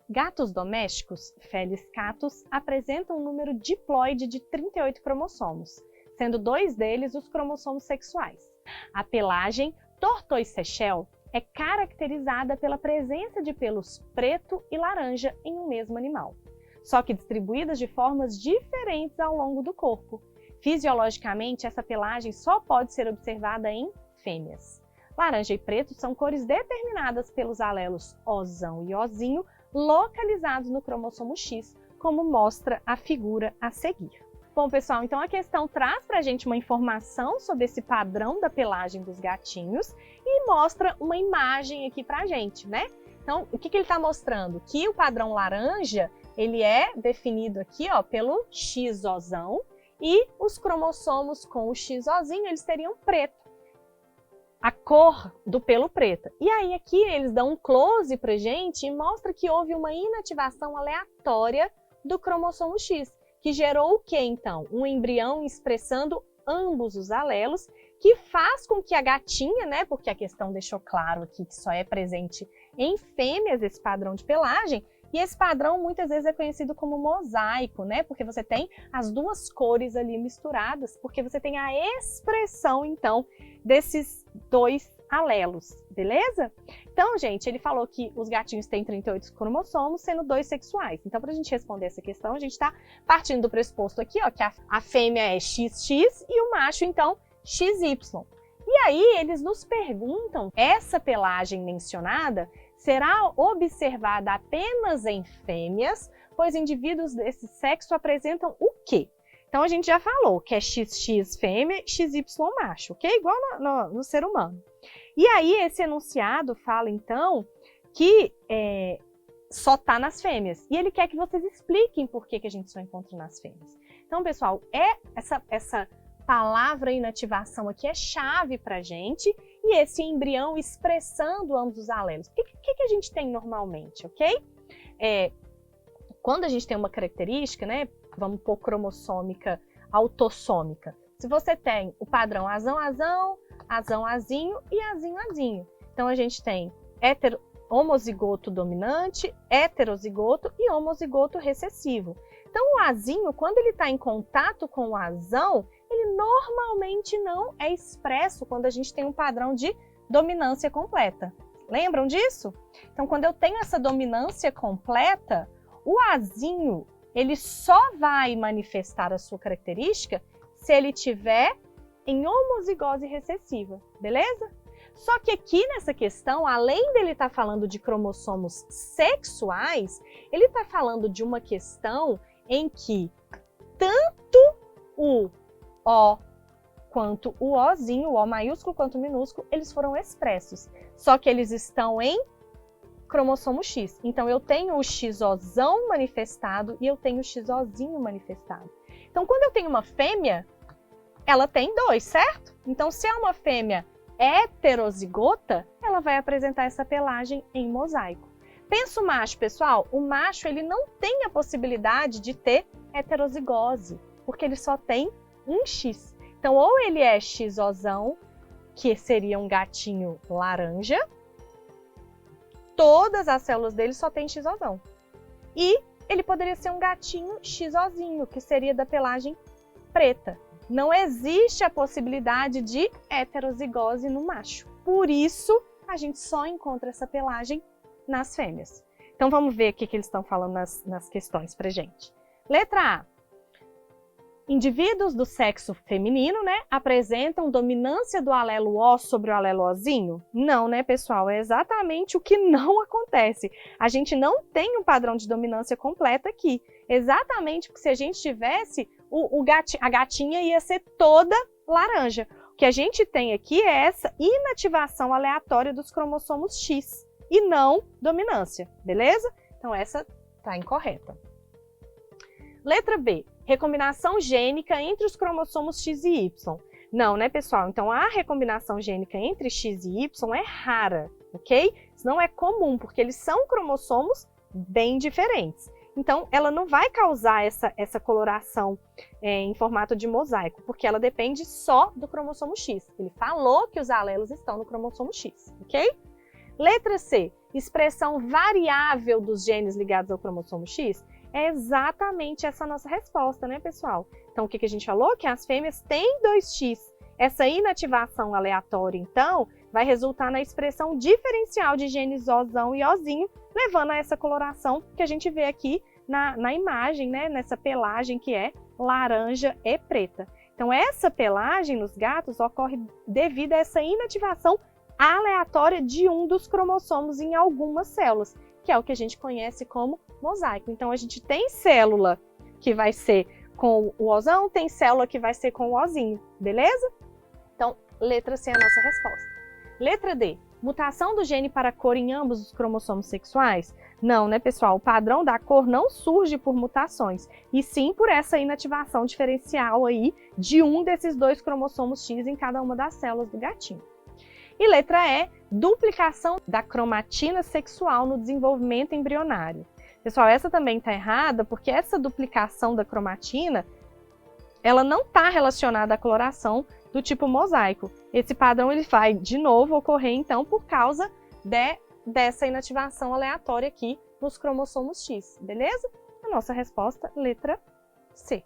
Gatos domésticos, Felis catus, apresentam um número diploide de 38 cromossomos, sendo 2 deles os cromossomos sexuais. A pelagem Tortoise Shell é caracterizada pela presença de pelos preto e laranja em um mesmo animal, só que distribuídas de formas diferentes ao longo do corpo. Fisiologicamente, essa pelagem só pode ser observada em fêmeas. Laranja e preto são cores determinadas pelos alelos Ozão e Ozinho, localizados no cromossomo X, como mostra a figura a seguir. Bom, pessoal, então a questão traz para a gente uma informação sobre esse padrão da pelagem dos gatinhos e mostra uma imagem aqui para a gente, né? Então, o que ele está mostrando? Que o padrão laranja, ele é definido aqui, ó, pelo X-ozão, e os cromossomos com o X-ozinho, eles teriam preto, a cor do pelo preta. E aí aqui eles dão um close pra gente e mostra que houve uma inativação aleatória do cromossomo X, que gerou o que então? Um embrião expressando ambos os alelos, que faz com que a gatinha, né, porque a questão deixou claro aqui que só é presente em fêmeas esse padrão de pelagem, e esse padrão muitas vezes é conhecido como mosaico, né? Porque você tem as duas cores ali misturadas, porque você tem a expressão, então, desses 2 alelos, beleza? Então, gente, ele falou que os gatinhos têm 38 cromossomos, sendo 2 sexuais. Então, para a gente responder essa questão, a gente está partindo do pressuposto aqui, ó, que a fêmea é XX e o macho, então, XY. E aí, eles nos perguntam, essa pelagem mencionada será observada apenas em fêmeas, pois indivíduos desse sexo apresentam o quê? Então, a gente já falou que é XX fêmea e XY macho, ok? Igual no ser humano. E aí, esse enunciado fala, então, que só está nas fêmeas. E ele quer que vocês expliquem por que a gente só encontra nas fêmeas. Então, pessoal, essa palavra inativação aqui é chave para a gente, e esse embrião expressando ambos os alelos. O que a gente tem normalmente, ok? Quando a gente tem uma característica, né, vamos pôr cromossômica autossômica. Se você tem o padrão azão-azão, azão-azinho e azinho-azinho. Então a gente tem homozigoto dominante, heterozigoto e homozigoto recessivo. Então o azinho, quando ele está em contato com o azão, ele normalmente não é expresso quando a gente tem um padrão de dominância completa. Lembram disso? Então, quando eu tenho essa dominância completa, o azinho, ele só vai manifestar a sua característica se ele tiver em homozigose recessiva, beleza? Só que aqui nessa questão, além dele estar falando de cromossomos sexuais, ele está falando de uma questão em que tanto o O quanto o Ozinho, o O maiúsculo quanto o minúsculo, eles foram expressos. Só que eles estão em cromossomo X. Então, eu tenho o XOzão manifestado e eu tenho o XOzinho manifestado. Então, quando eu tenho uma fêmea, ela tem 2, certo? Então, se é uma fêmea heterozigota, ela vai apresentar essa pelagem em mosaico. Pensa o macho, pessoal. O macho, ele não tem a possibilidade de ter heterozigose, porque ele só tem um X. Então, ou ele é XOzão, que seria um gatinho laranja, todas as células dele só tem XOzão. E ele poderia ser um gatinho XOzinho, que seria da pelagem preta. Não existe a possibilidade de heterozigose no macho. Por isso, a gente só encontra essa pelagem nas fêmeas. Então, vamos ver o que eles estão falando nas questões pra gente. Letra A. Indivíduos do sexo feminino, né, apresentam dominância do alelo O sobre o alelo Ozinho? Não, né, pessoal? É exatamente o que não acontece. A gente não tem um padrão de dominância completa aqui. Exatamente porque se a gente tivesse, a gatinha ia ser toda laranja. O que a gente tem aqui é essa inativação aleatória dos cromossomos X e não dominância, beleza? Então essa tá incorreta. Letra B. Recombinação gênica entre os cromossomos X e Y. Não, né, pessoal? Então, a recombinação gênica entre X e Y é rara, ok? Isso não é comum, porque eles são cromossomos bem diferentes. Então, ela não vai causar essa coloração em formato de mosaico, porque ela depende só do cromossomo X. Ele falou que os alelos estão no cromossomo X, ok? Letra C, expressão variável dos genes ligados ao cromossomo X? É exatamente essa nossa resposta, né, pessoal? Então, o que a gente falou? Que as fêmeas têm 2X. Essa inativação aleatória, então, vai resultar na expressão diferencial de genes Ozão e Ozinho, levando a essa coloração que a gente vê aqui na imagem, né, nessa pelagem que é laranja e preta. Então, essa pelagem nos gatos ocorre devido a essa inativação aleatória de um dos cromossomos em algumas células, que é o que a gente conhece como mosaico. Então, a gente tem célula que vai ser com o Ozão, tem célula que vai ser com o Ozinho, beleza? Então, letra C é a nossa resposta. Letra D, mutação do gene para a cor em ambos os cromossomos sexuais? Não, né, pessoal? O padrão da cor não surge por mutações, e sim por essa inativação diferencial aí de um desses 2 cromossomos X em cada uma das células do gatinho. E letra E, duplicação da cromatina sexual no desenvolvimento embrionário. Pessoal, essa também está errada, porque essa duplicação da cromatina, ela não está relacionada à coloração do tipo mosaico. Esse padrão ele vai, de novo, ocorrer, então, por causa dessa inativação aleatória aqui nos cromossomos X, beleza? A nossa resposta, letra C.